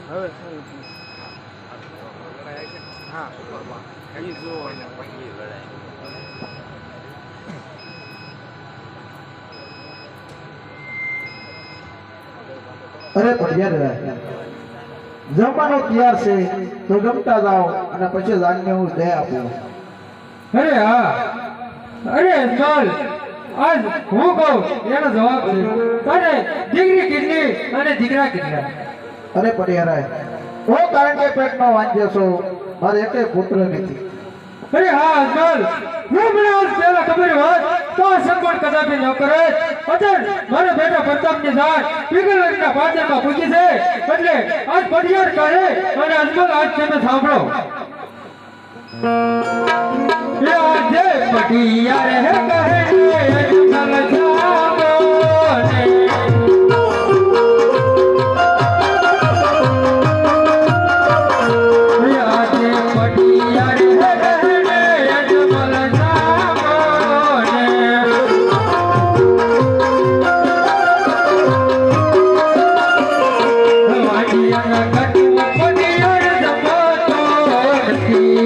હવે હા એ જો અરે પડિયા જમવાનો તૈયાર છે તો જમતા જાઓ અને પછી જાનને હું દે આપું. અરે હા, અરે ચાલ આજ હું કહું એનો જવાબ દે. અરે દીકરી કેટલી અને દીકરા કેટલા? અરે પડિયા હું કારણ કે પેટમાં વાંચ્યો છો મારે એકે પુત્ર નથી. અરે હા ચાલ હું મને આજ પહેલા ખબર હોત તો આ સંકોચ કદાપી ન કરે. અચલ મારા બેટા પ્રતાપની જાત પીગલના પાદરમાં પૂજી છે એટલે આજ પડિયાર કહે અને અજમલ આજ તમે સાંભળો. આજે પટિયાર હે કહે અજમલ જાગો ને આજે પટિયાર હે કહે અજમલ જાગો ને વાડિયાના કટુ પટિયાર જમાતો નથી.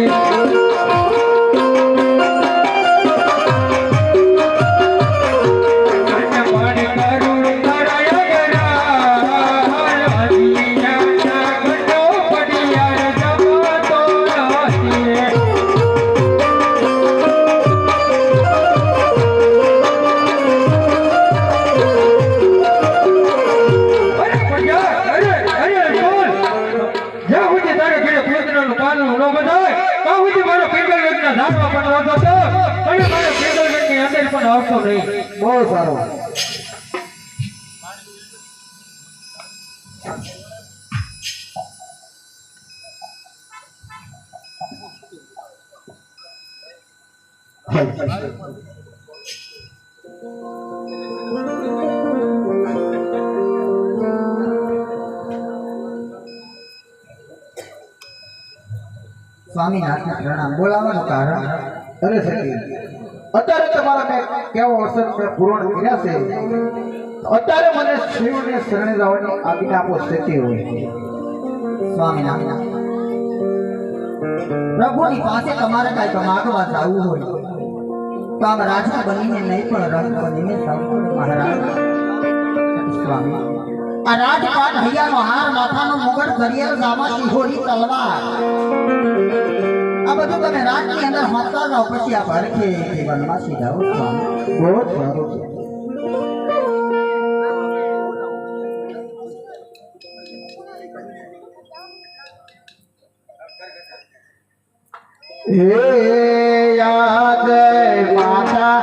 બહુ સારું. સ્વામિનારાયણ પ્રણામ. બોલાવવાનું કારણ? અરે સખી અત્યારે તમારા મેં કેવો અવસર મેં પૂર્ણ કર્યા છે અત્યારે મને શિવને શરણે જવાની આજ્ઞા આપો સતી હોય. સ્વામિનારાયણ પ્રભુની પાસે તમારે કઈ માગવા જવું હોય તો આમ રાજા બનીને નહીં પણ રંગ બનીને જવું મહારાજ. સ્વામી આ રાજપાટ હૈયાનો હાર માથાનો મુગટ ઘડિયાળ જામાં સિંહોની તલવાર આ બધું તમે રાજની અંદર હોતા જાઓ પછી આ ભરખે જીવનમાં સીધાઓ. સ્વામી બહુ જ સારું છે. હે યાદ માતા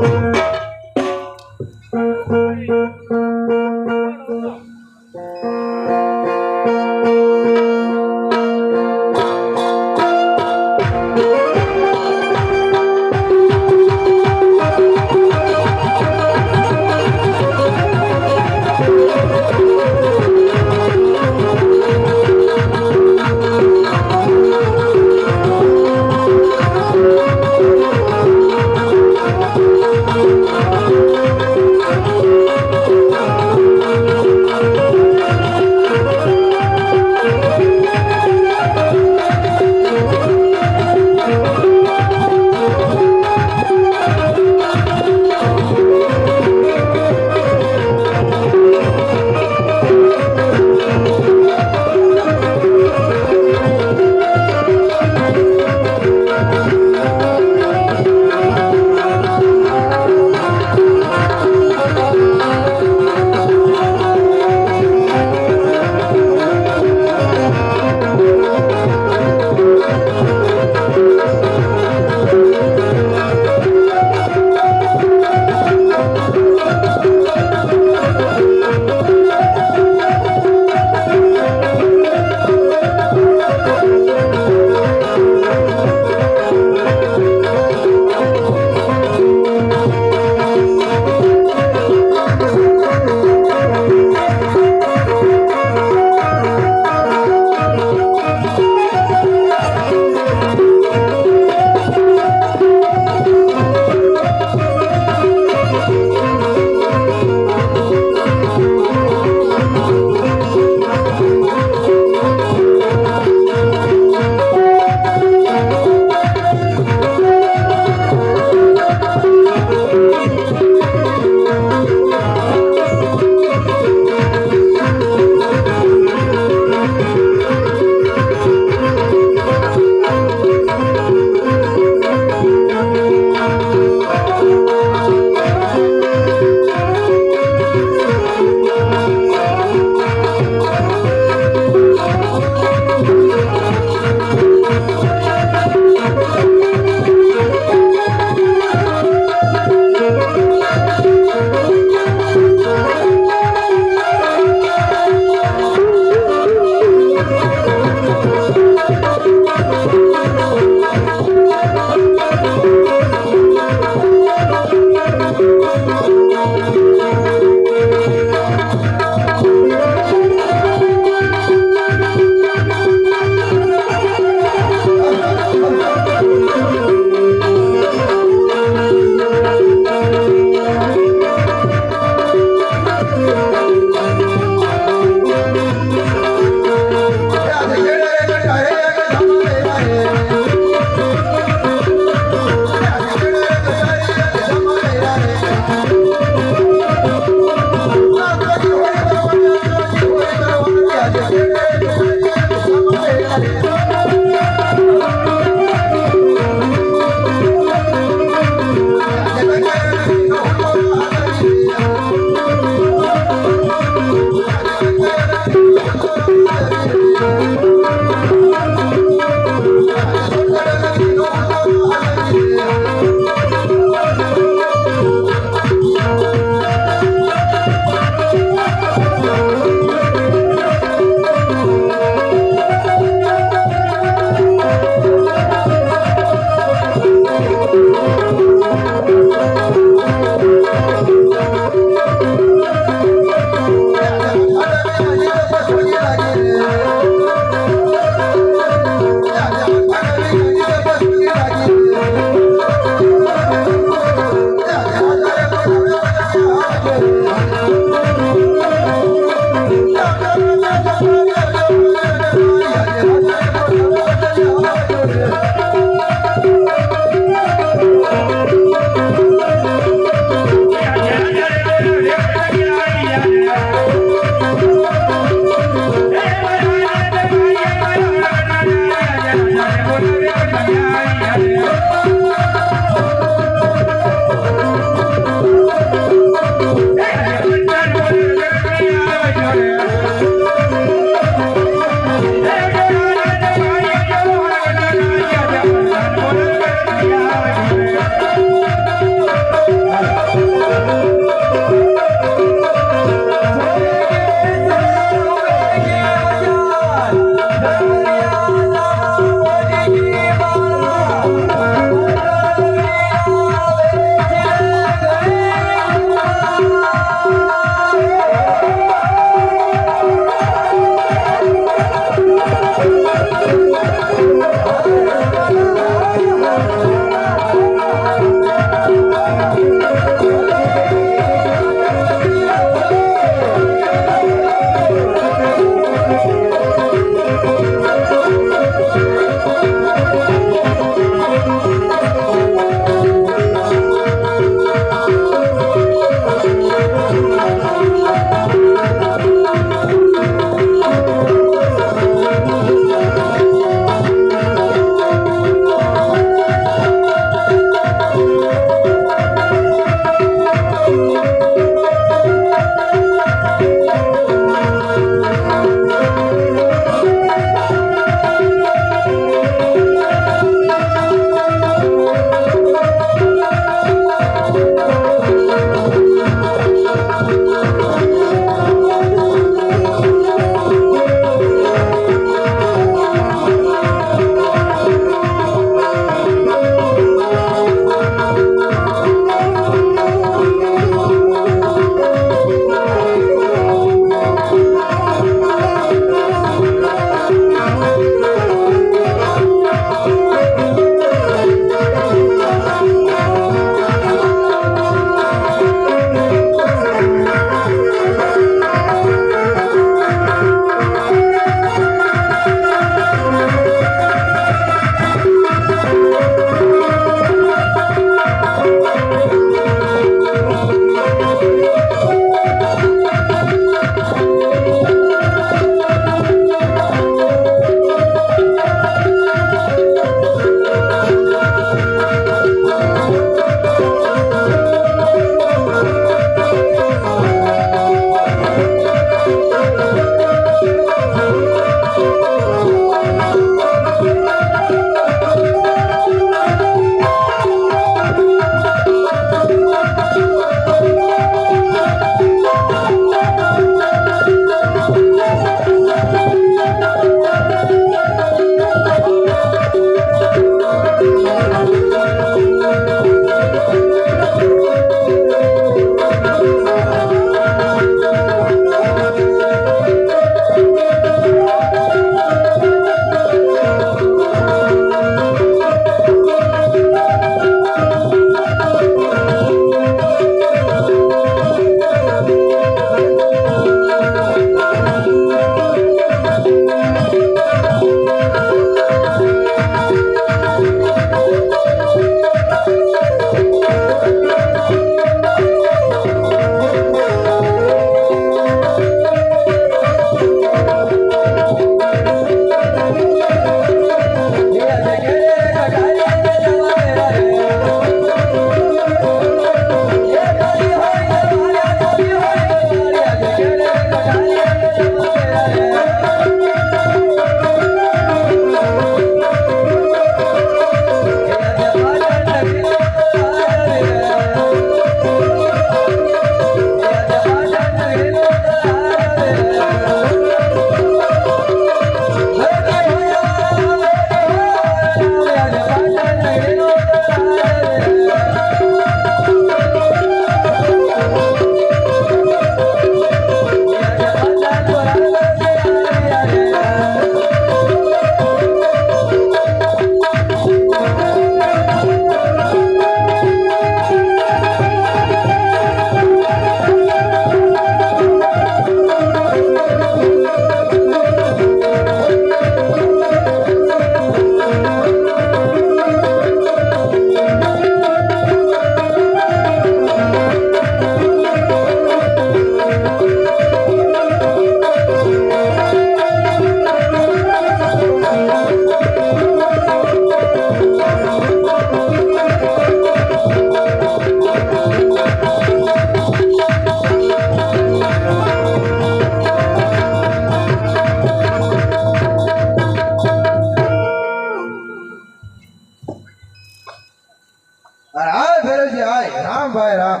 ભાઈ રામ.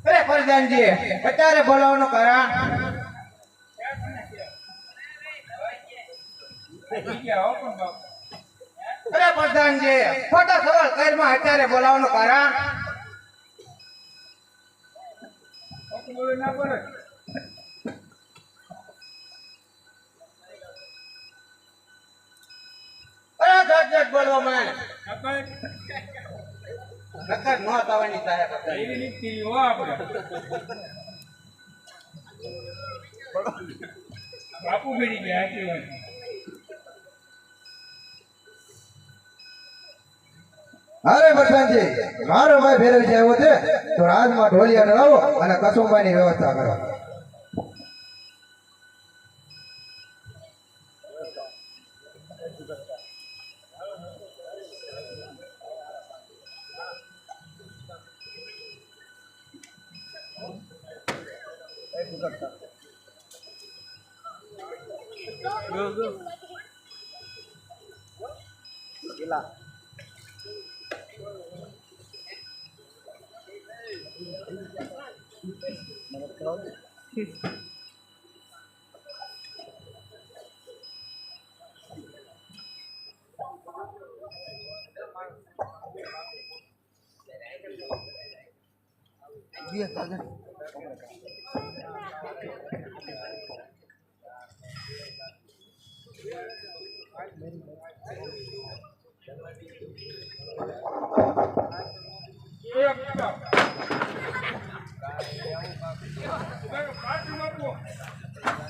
અરે પ્રધાનજી અત્યારે બોલાવવાનું કારણ અરે પ્રધાનજી ખોટા સવાલ કરમાં અત્યારે બોલાવવાનું કારણ અરે જટ જટ બોલવા મને નકર નો થવાની થાય બાપુ ભેડી ગયા આટલી વાત. અરે પ્રધાનજી મારો ભાઈ ભેરવજી આવ્યો છે તો રાજમાં ઢોલિયા ડરાવો અને કસુંબાની વ્યવસ્થા કરો.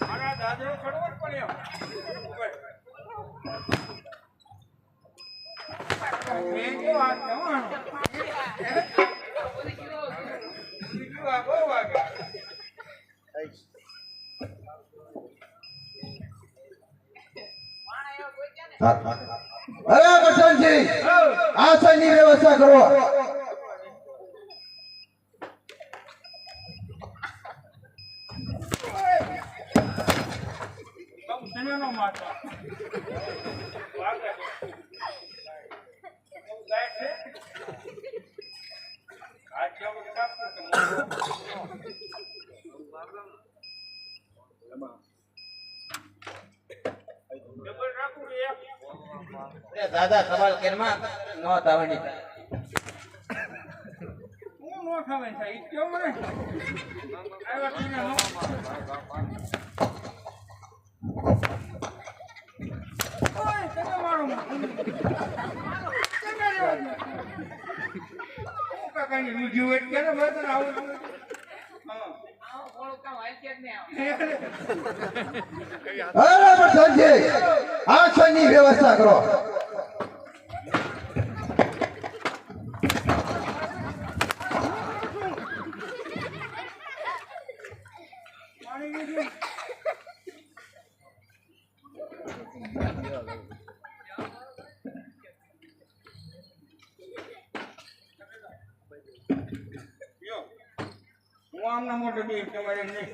મારા દાદરો ખડવો જ પડ્યો. અરે પ્રધાનજી આસનની વ્યવસ્થા કરો. દાદા સવાલ કરમાં નો થવાની થાય હું નો ખાવે છે ઈ કેમ મને આવ્યા તીને નો ઓય તને મારો કાકાની રૂજુ વેટ કે ને બતન આવું અરે પ્રધાનજી આસનની વ્યવસ્થા કરો. હું આમના મોટો દેશ તમારે નહીં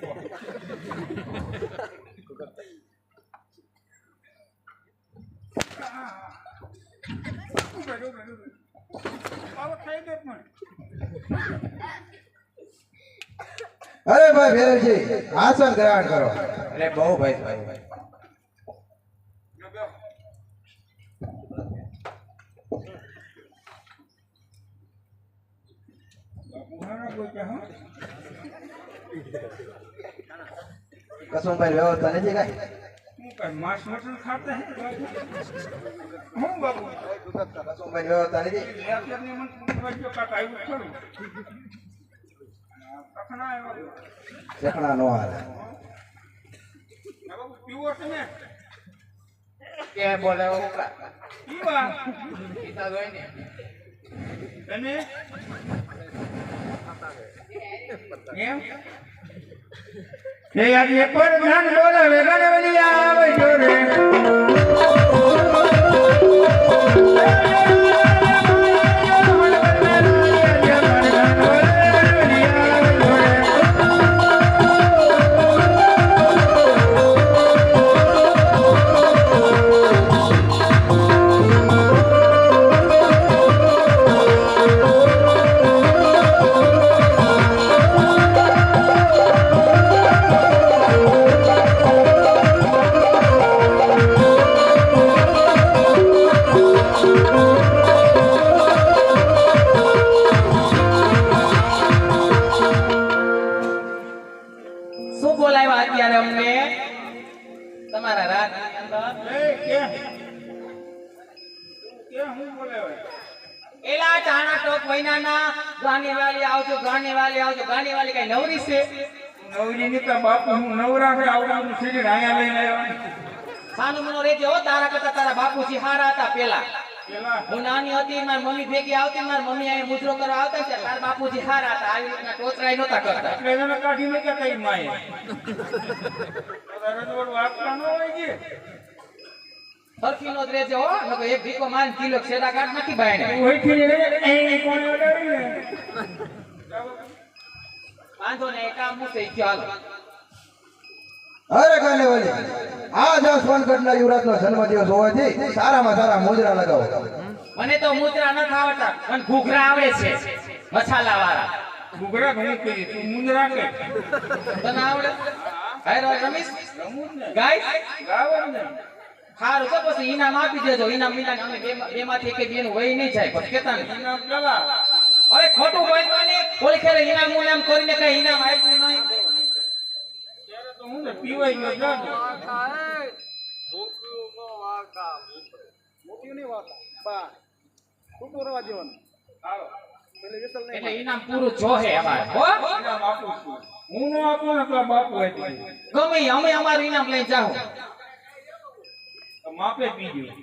અરે ભાઈ ભેરવજી આસન ગ્રહણ કરો. અરે બહુ ભાઈ ભાઈ કસુંભાઈ વ્યવસ્થા નથી કઈ. मांस मटन खाते हैं हूँ बाबू કસુંભાઈ વ્યવસ્થા નથી. अपने मन जो काटाई करूँ कखना है बाबू ચકણા નો હાલે. बाबू पीवो से ने કે બોલાવો पीवा પીતા હોય ને तने એમ એ યાર એક પર ધ્યાન બોલાવે ગણવલી આવે જોરે એલા ચાણા ટોક વૈનાના ગાની વાલી આવજો ગાની વાલી આવજો ગાની વાલી કઈ નવરી છે નવરી ની તો બાપુ હું નવરા છે આવવાનું સીધી આયા લઈને આવ્યો સાનું મનો રેજે હો તારા કરતા તારા બાપુજી હારા હતા પેલા પેલા હું નાની હતી મારી મમ્મી ભેગી આવતી મારી મમ્મી અહીંયા મુજરો કરવા આવતા ત્યારે તારા બાપુજી હારા હતા આવી રીતના ટોચરાઈ નહોતા કરતા એટલે એને કાઢીને કે કઈ માય તારે તો વાપરા ન હોય કે સરખી નો જ રેજે હો નકો એક ભીકો માન કિલો છેડા કાઢ નાખી બાયને ઓઈથી ને એ કોણ ઓડાવી ને વાંધો ને એ કામ મુસે ચાલ અરે ગાલે વાલી આ જો સોનગઢના યુવરાજનો જન્મદિવસ હોવાથી સારામાં સારા મોજરા લગાવો મને તો મુદ્રા ન આવડતા મને ઘૂઘરા આવડે છે મસાલા વાળા ગુગરા ઘણી કરી તું મુંદરા કે તને આવડે હાય રમેશ રમું ને ગાય ગાવાનું ને હારું તો પછી ઇનામ આપી દેજો ઇનામ મિલાન અમે બે માંથી એક બેનું વહી નહીં જાય પછી કેતા નહીં ઇનામ પેલા અરે ખોટું બોલવાની ઓલી ખેરે ઇનામ મુનામ કરીને કઈ ઇનામ આપ્યું નહીં ત્યારે તો હું ને પીવાઈ ગયો જાતો હાલો એટલે ઇનામ પૂરું જોહે અમારે હો ઇનામ આપું છું હું નો આપું ને તો બાપુ આપી દે. ગમે ઈ અમે અમારું ઇનામ લઈને જાઓ તો માપે પીજો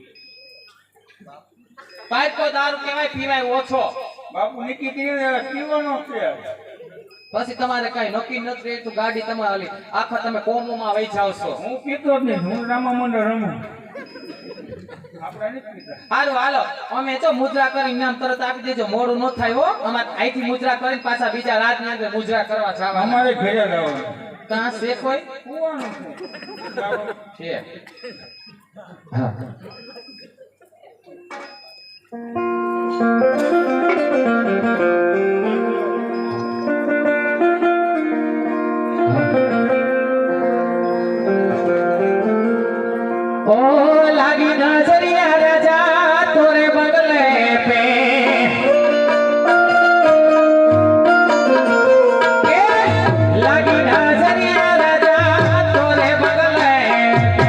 પાઇપ કો દારૂ કેવાય પીવાય ઓછો બાપુ નીકી કરીને પીવાનો છે પછી તમારે કઈ નક્કી નથી રહેતું ગાડી તમારી આખા તમે કોમોમાં વહી જાવ છો હું પીતો જ નહીં હું રામા મંડળ રમું આપણે નથી પીતા હારું હાલો અમે જો મુદ્રા કરી ઇનામ તરત આપી દેજો મોડું ન થાય હો અમારે અહીંથી મુદ્રા કરીને પાછા બીજા રાતની અંદર મુદ્રા કરવા જવાના અમારે ઘરે રહેવાનું કાં શેખ હોય કુવાનું છે છે ઓ લાગી નજરિયા રાજા તોરે બગલે પે કે લાગી નજરિયા રાજા તોરે બગલે પે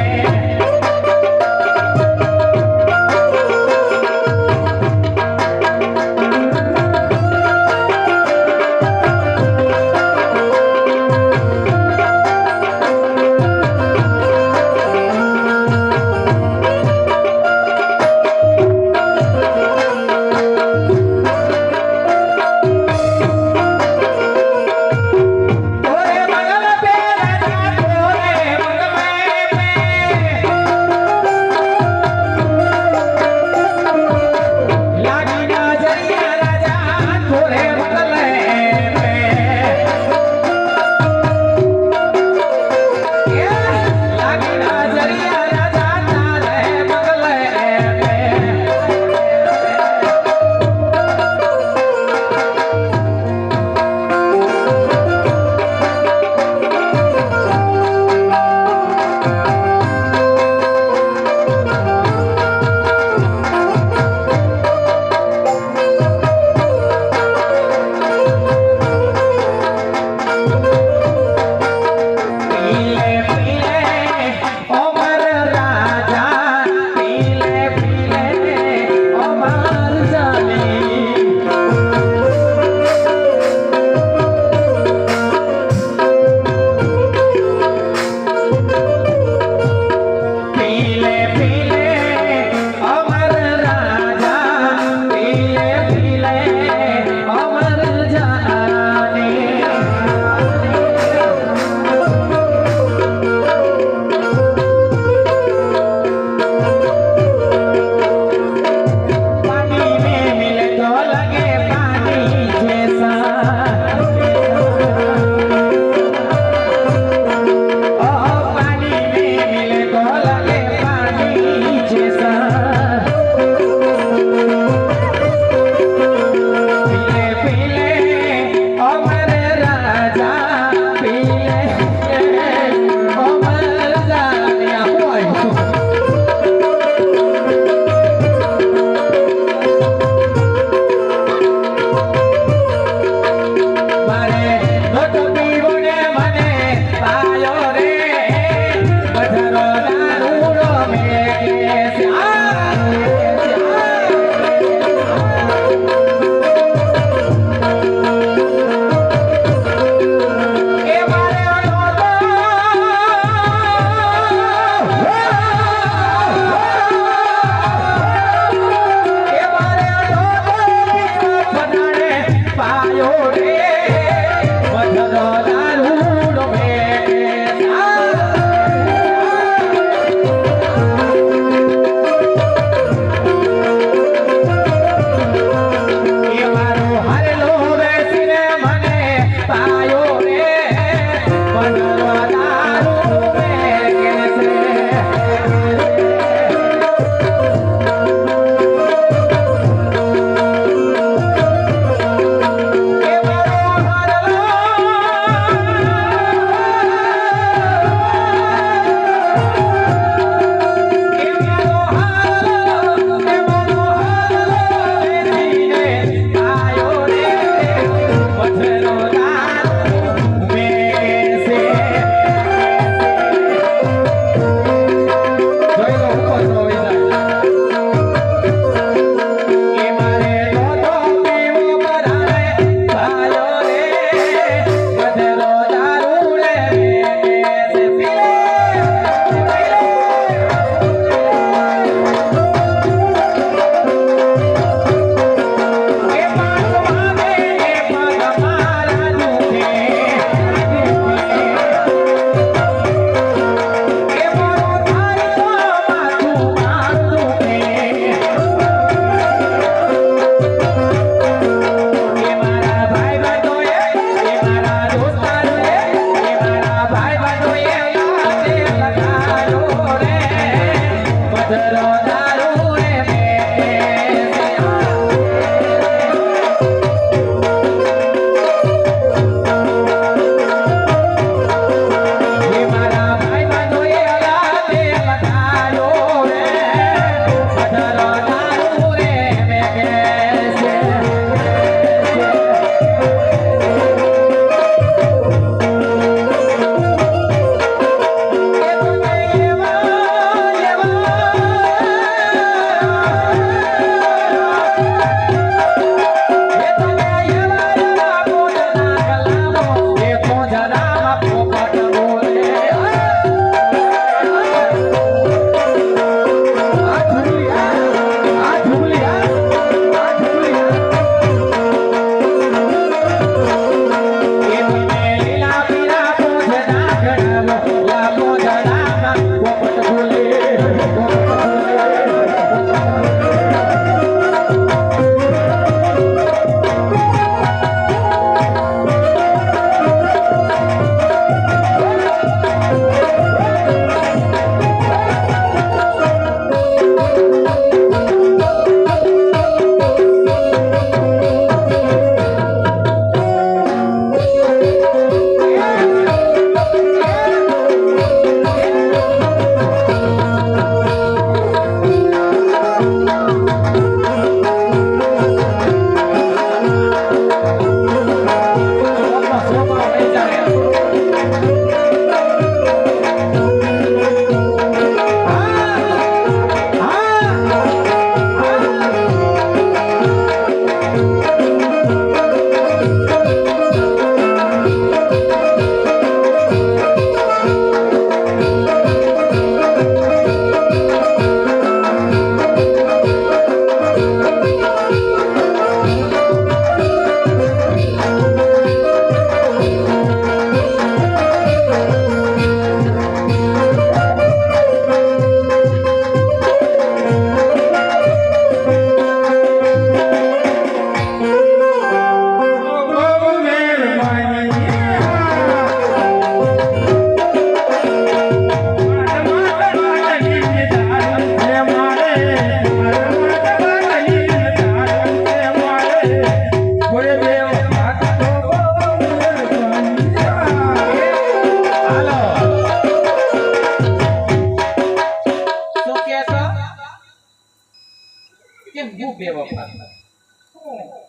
કેમ હું બેવફા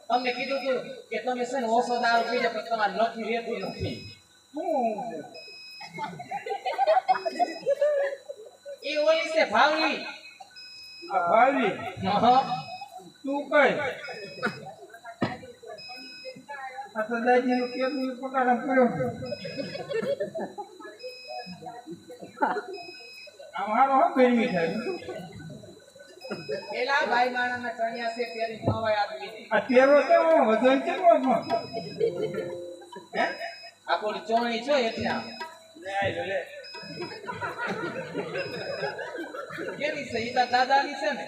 તમને કીધું તું કે તમે છે ને ઓછો દારૂ પીજો પણ તમારે નથી રહેતું નથી એ ઓલી છે ભાવલી આ ભાવી હા તું કઈ આ તો દાદીનું કેબનું પકાડા પડ્યો આ મારો હો ગરમી થાય પેલા ભાઈ માણાના ચણિયા છે પેરી ખવાય આદમી આ તેરો તો વજન કેટલો પણ હે આ કોની ચોણી છો એટલે લે આય લે કેવી છે ઈ તાર દાદાની છે ને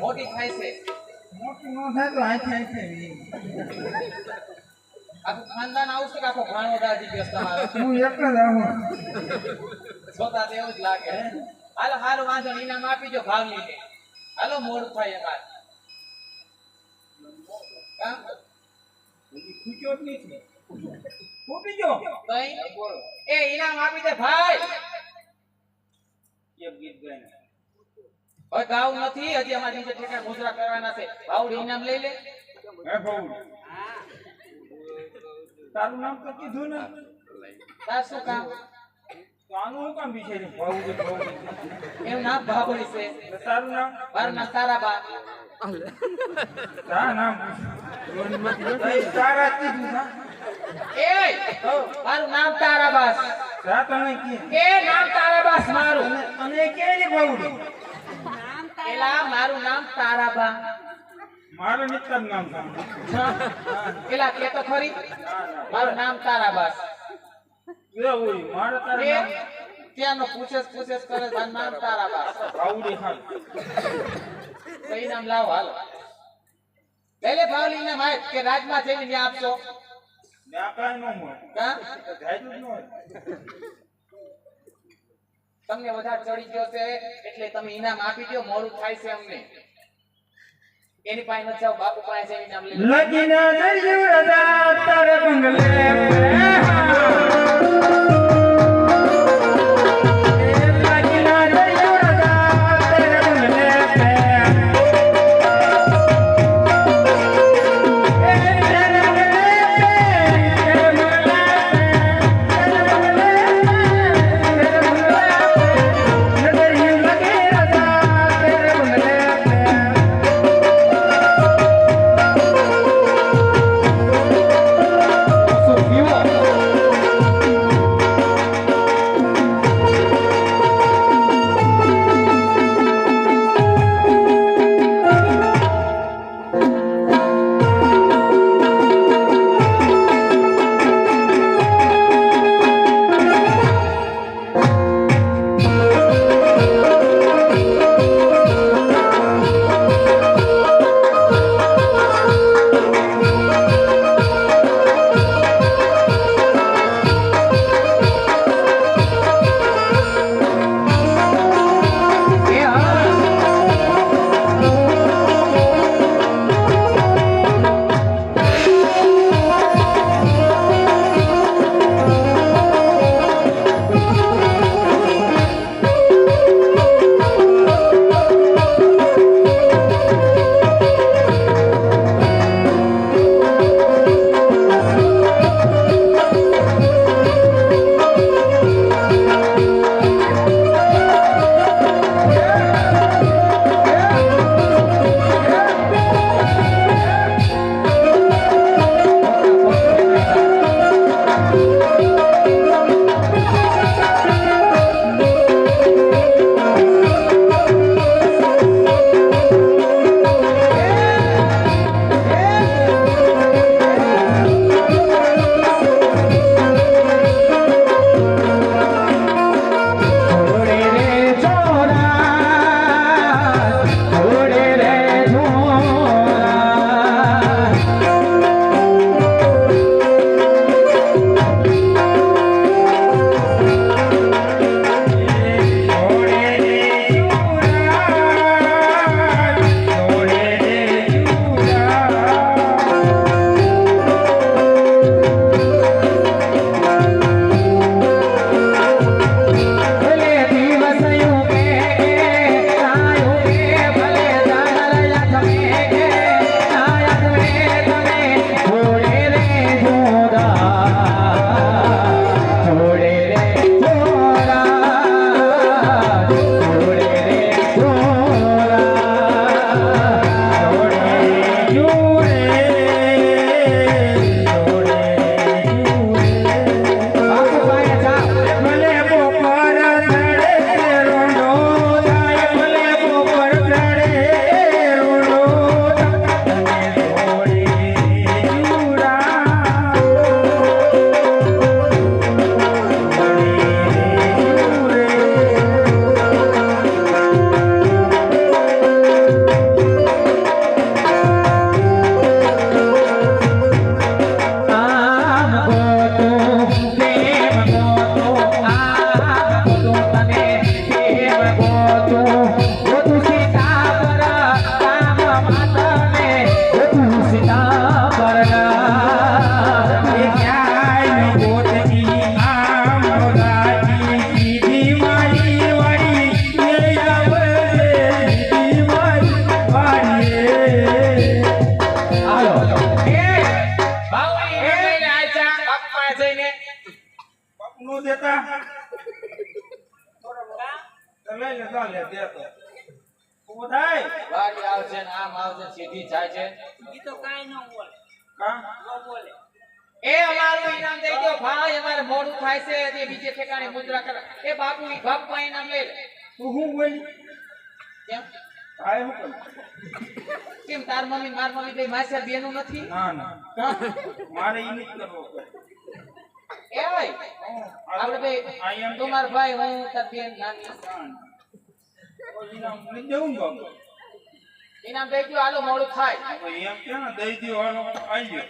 મોટી થાય છે મોટી નો થાય તો આંખે આંખે આખું ખાનદાન આવશે કે આખો ઘાણો દાદી બેસ તમારો હું એક જ આવું જોતા તો એવું જ લાગે હાલો હારું વાંધો નહીં, ઇનામ આપી દો ભાવલીને હાલો મોડું થાય અમારે કાં? ખૂટ્યો જ નથી ફૂટી ગયો કઈ એ ઇનામ આપી દે ભાઈ એક ગીત ગાઈને હવે ગાવ નથી હજી અમારે નીચે ઠેકાણે મુદ્રા કરવાના છે ભાવડી ઇનામ લઈ લે હે ભાઉ તારું નામ તો કીધું ને તાર શું કામ તો આનું હું કામ વિચારી ભાઉ એનું નામ ભાવડી છે તારું નામ મારું નામ તારાબા તા નામ તારા કીધું ના એ મારું નામ તારાબાસ તા તને કી એ નામ તારાબાસ મારું અને કેની ભાઉડી પેલા મારું નામ તારાબા મારું નિત્તમ નામ પેલા કે તો ખરી મારું નામ તારાબાસ એ ઓય મારા તારું એ નામ ત્યાંનો પૂછેસ કરે મારું નામ તારાબાસ ભાઉડી ખાલ કઈ નામ લાવો હાલો લઈ લે ભાવલી ના માય કે રાજમાં જઈને ન્યા આપશો ના કાઈ નો મોય કાં? જાયતું જ ન હોય તમને વધારે ચડી ગયો છે એટલે તમે ઇનામ આપી દો, મોડું થાય છે અમને એની પાસે ન જાઓ, બાપુ પાસે જઈને ઇનામ લઈ લો. લગીના દરિયો રજા તારે બંગલે લે દે તો ઊભો થાય વાડી આવશે ને આમ આવશે ને સીધી જાય છે કા એ અમારું ઇનામ દઈ દો ભાઈ અમારે મોડું થાય છે તે બીજે ઠેકાણે મુદ્રા કરે એ બાપુ ઇનામ લઈ લે તું હું બોલી કેમ ભાઈ હું કરું કેમ તાર મમ્મી માર મમ્મી બે માસર બેનું નથી ના ના કા? મારે ઈ નથી કરવો એ ભાઈ આપણે બે તમાર ભાઈ હું તાર બેન નાની ઇનામ નહીં દેવું ને બાબુ ઇનામ દઈ દો હાલો મોડું થાય હવે એમ કે ને દઈ દ્યો હાલો આવી ગયો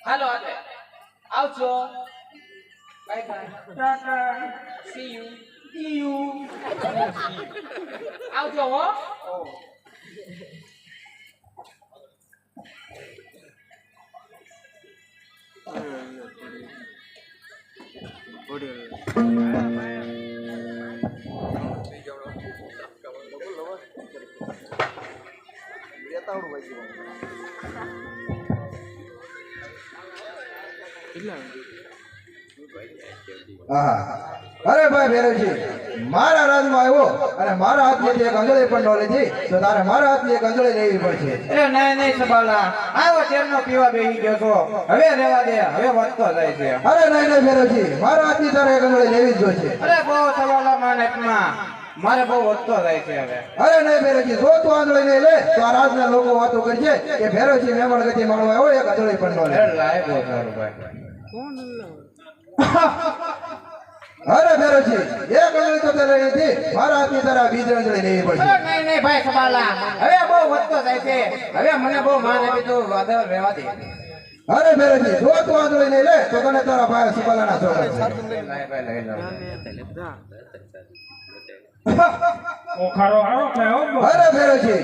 હાલો આજે આવજો bye bye Tata C you EU આવજો હો હા અરે ભાઈ ભેરવજી મારા રાજમાં આવ્યો અને મારા હાથમાંથી એક અંજળી પણ ન લીધી તો તારે મારા હાથની એક અંજળી લેવી પડશે. એ નહીં નહીં સબાલા આવો તેરનો પીવા બેહી ગયો છો હવે રેવા દે હવે વધતો જાય છે અરે નહીં નહીં ભેરવજી મારા હાથની તારે એક અંજળી લેવી જ જોઈશે. અરે બહુ સવાલા માનકમાં મારે બહુ વધતો જાય છે હવે અરે નહીં ભેરવજી જો તું આંધળી નહીં લે તો આ રાજના લોકો વાતો કરશે કે ભેરવજી મેમણ ગતિ મળવા આવ્યો એક આંધળી પણ ન લે. અરે લાય બહુ સારું ભાઈ અરે ભેરવજી એક આંધળી તો તે લઈ લીધી મારા હાથની તારે આ બીજી આંધળી લેવી પડશે. અરે નહીં નહીં ભાઈ સબાલા હવે બહુ વધતો જાય છે હવે મને બહુ માન આપી તો વાદળ રહેવા દે અરે ભેરવજી જો તું આંધળી નહીં લે તો તને તારા ભાઈ સુબાલાના છોકરા છે. લાય ભાઈ લઈ લો ઓખારો હારો કયો અરે ભેરવજી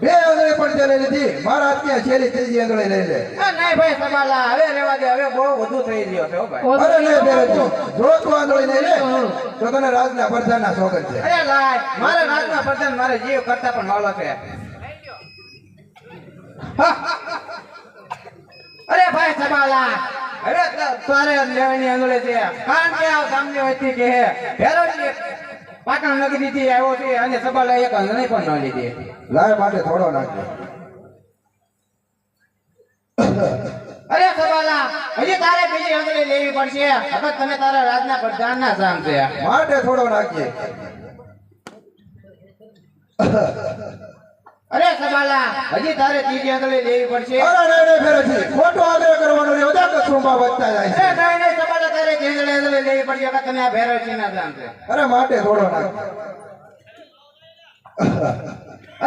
બે આંધળી પણ તે લઈ લીધી મારા હાથની આ છેલ્લી ત્રીજી આંધળી લઈ લે. નહીં ભાઈ સબાલા હવે રહેવા દે હવે બહુ વધુ થઈ રહ્યો છે હો ભાઈ અરે નહીં ભેરવજી જો તું આંધળી નહીં લે તો તને રાજના પ્રધાનના છોકરા છે. અરે લાય મારે રાજના પ્રધાન મારે જીવ કરતા પણ વાલો છે અરે ભાઈ સબાલા હવે તારે લેવાની આંગળે છે કારણ કે આ સામને વચ્ચે કે ભેરવજી પાટણ નગરી થી આવ્યો છે અને સબાલા એક આંગળી પણ ન લીધી લાય માટે થોડો નાખજો. અરે સબાલા હજી તારે બીજી આંગળી લેવી પડશે હવે તમે તારા રાજના પ્રધાનના સામ છે માટે થોડો નાખજે. અરે સબાલા હજી તારે ત્રીજી આંગળી લેવી પડશે અરે નહીં નહીં ભેરવજી ખોટો આગ્રહ કરવાનો નહીં બધા કસુંબા વધતા જાય અરે છે. નહીં નહીં સબાલા તારે ત્રીજી આંગળી લેવી પડશે હવે તમે આ ભેરવજીના સામ છે અરે માટે થોડો નાખ.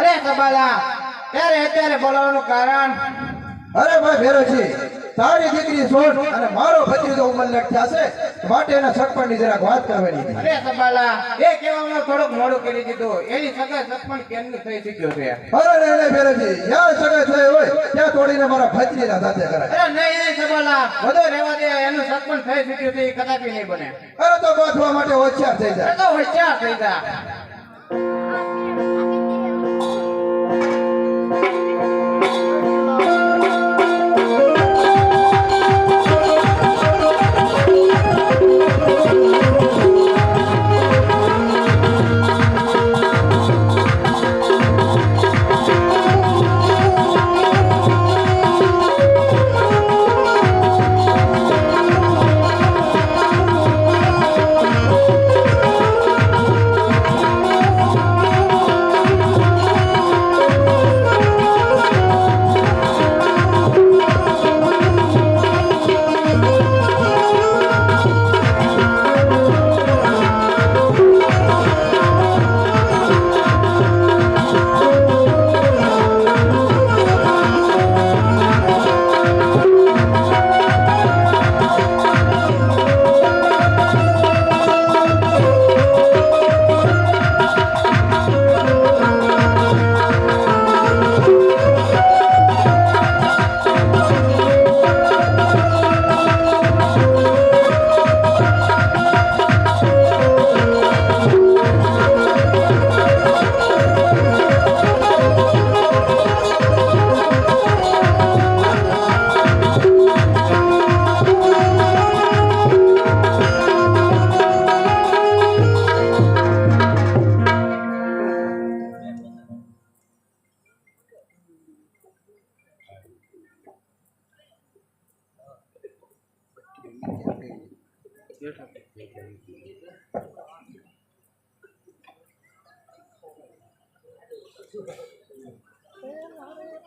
અરે સબાલા ત્યારે અત્યારે બોલાવવાનું કારણ અરે ભાઈ ભેરવજી તારી દીકરી છોડ અને મારો ભત્રીજો ઉંમરલાયક થયા છે માટે એના સરપંચની જરાક વાત કરવાની હતી. અરે સબાલા એ કહેવામાં થોડુંક મોડું કરી દીધું એની સગાઈ સરપંચ કેમનું થઈ શક્યો છે અરે નહીં નહીં ભેરવજી જ્યાં સગાઈ થઈ હોય ત્યાં તોડીને મારા ભત્રીજા સાથે કરાય. અરે નહીં નહીં સબાલા બધું રહેવા દે એનું સરપંચ થઈ શક્યું છે એ કદાપી નહીં બને અરે તો બાંધવા માટે હોશિયાર થઈ એ જાય. તો હોશિયાર થઈ જા